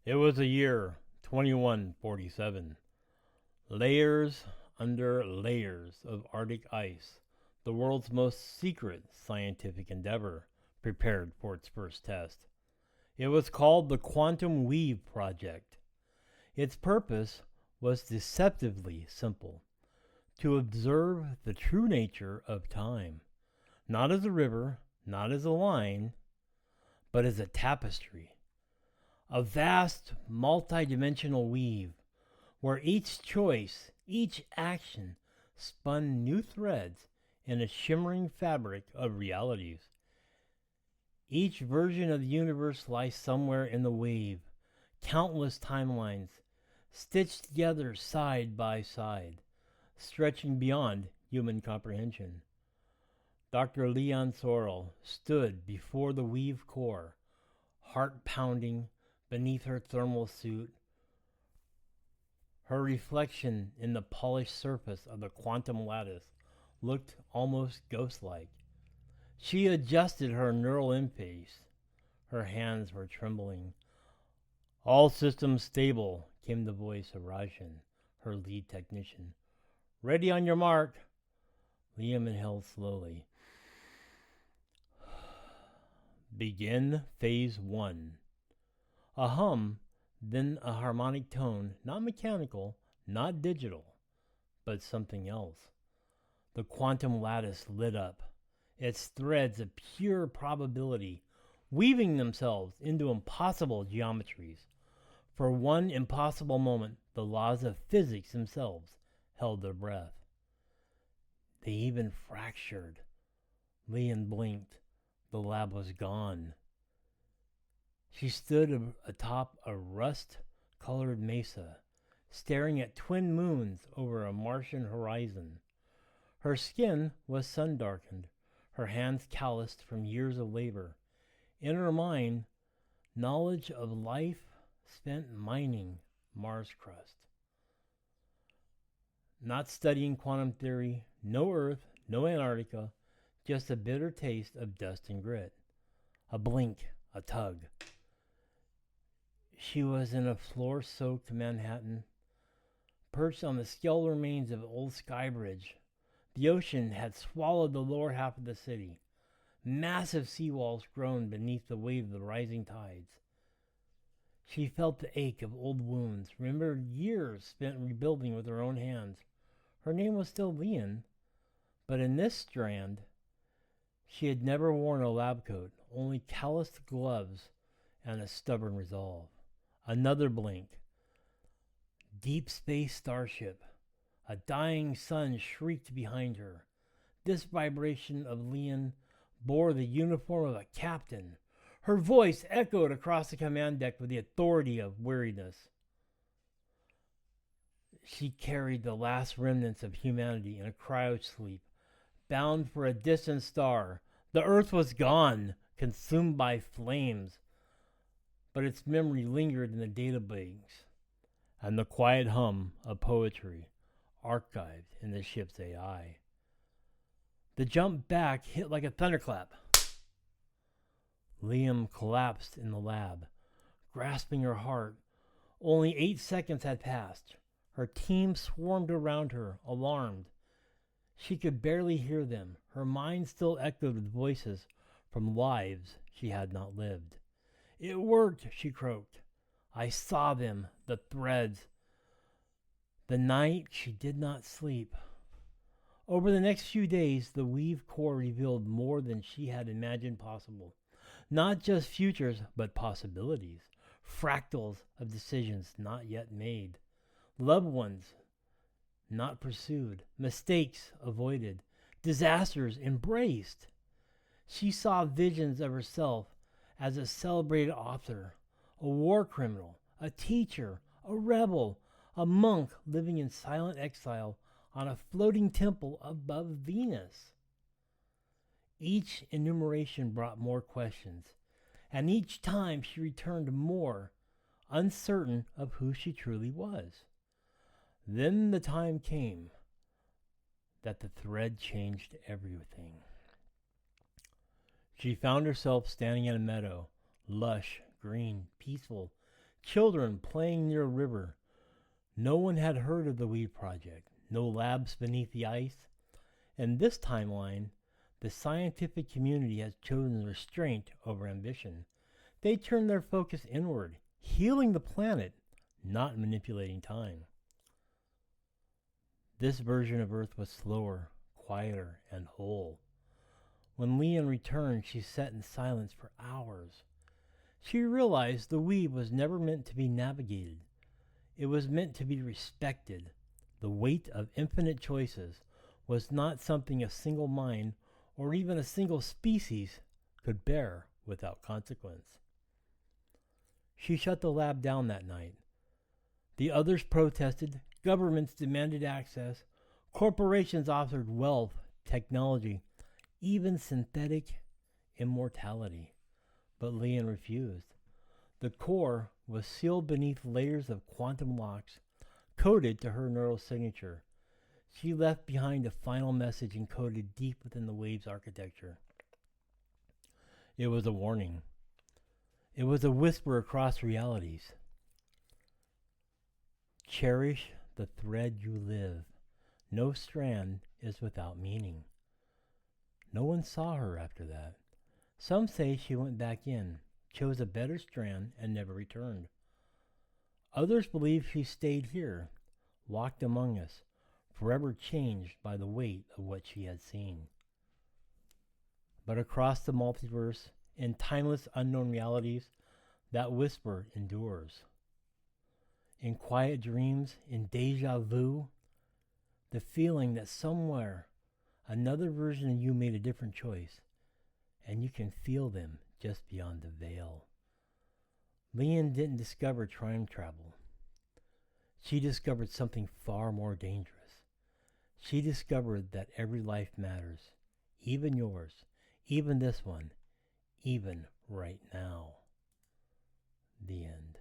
It was the year 2147. Layers under layers of Arctic ice, the world's most secret scientific endeavor, prepared for its first test. It was called the Quantum Weave Project. Its purpose was deceptively simple: to observe the true nature of time, not as a river, not as a line, but as a tapestry, a vast multidimensional weave where each choice, each action spun new threads in a shimmering fabric of realities. Each version of the universe lies somewhere in the wave, countless timelines stitched together side by side, stretching beyond human comprehension. Dr. Lian Sorel stood before the weave core, heart pounding beneath her thermal suit. Her reflection in the polished surface of the quantum lattice looked almost ghost-like. She adjusted her neural interface. Her hands were trembling. "All systems stable," came the voice of Rajan, her lead technician. "Ready on your mark." Liam inhaled slowly. "Begin phase 1. A hum, then a harmonic tone, not mechanical, not digital, but something else. The quantum lattice lit up, its threads of pure probability weaving themselves into impossible geometries. For one impossible moment, the laws of physics themselves held their breath. They even fractured. Lian blinked. The lab was gone. She stood atop a rust-colored mesa, staring at twin moons over a Martian horizon. Her skin was sun-darkened, her hands calloused from years of labor. In her mind, knowledge of life spent mining Mars crust. Not studying quantum theory, no Earth, no Antarctica, just a bitter taste of dust and grit. A blink, a tug. She was in a floor-soaked Manhattan, perched on the skeletal remains of an old sky bridge. The ocean had swallowed the lower half of the city. Massive seawalls groaned beneath the weight of the rising tides. She felt the ache of old wounds, remembered years spent rebuilding with her own hands. Her name was still Lian, but in this strand, she had never worn a lab coat, only calloused gloves and a stubborn resolve. Another blink. Deep space starship. A dying sun shrieked behind her. This vibration of Lian bore the uniform of a captain. Her voice echoed across the command deck with the authority of weariness. She carried the last remnants of humanity in a cryosleep, bound for a distant star. The Earth was gone, consumed by flames, but its memory lingered in the databanks and the quiet hum of poetry archived in the ship's AI. The jump back hit like a thunderclap. Liam collapsed in the lab, grasping her heart. Only 8 seconds had passed. Her team swarmed around her, alarmed. She could barely hear them. Her mind still echoed with voices from lives she had not lived. "It worked," she croaked. "I saw them, the threads." The night she did not sleep. Over the next few days, the weave core revealed more than she had imagined possible. Not just futures, but possibilities. Fractals of decisions not yet made. Loved ones not pursued. Mistakes avoided. Disasters embraced. She saw visions of herself as a celebrated author, a war criminal, a teacher, a rebel, a monk living in silent exile on a floating temple above Venus. Each enumeration brought more questions, and each time she returned more, uncertain of who she truly was. Then the time came that the thread changed everything. She found herself standing in a meadow, lush, green, peaceful, Children playing near a river. No one had heard of the Weed Project. No labs beneath the ice. In this timeline, the scientific community has chosen restraint over ambition. They turn their focus inward, healing the planet, not manipulating time. This version of Earth was slower, quieter, and whole. When Lian returned, she sat in silence for hours. She realized the weave was never meant to be navigated. It was meant to be respected. The weight of infinite choices was not something a single mind or even a single species could bear without consequence. She shut the lab down that night. The others protested, governments demanded access, corporations offered wealth, technology, even synthetic immortality. But Lian refused. The core was sealed beneath layers of quantum locks coded to her neural signature. She left behind a final message encoded deep within the wave's architecture. It was a warning. It was a whisper across realities. Cherish the thread you live. No strand is without meaning. No one saw her after that. Some say she went back in, chose a better strand, and never returned. Others believe she stayed here, walked among us, forever changed by the weight of what she had seen. But across the multiverse, in timeless unknown realities, that whisper endures. In quiet dreams, in deja vu, the feeling that somewhere another version of you made a different choice, and you can feel them just beyond the veil. Lian didn't discover time travel. She discovered something far more dangerous. She discovered that every life matters, even yours, even this one, even right now. The end.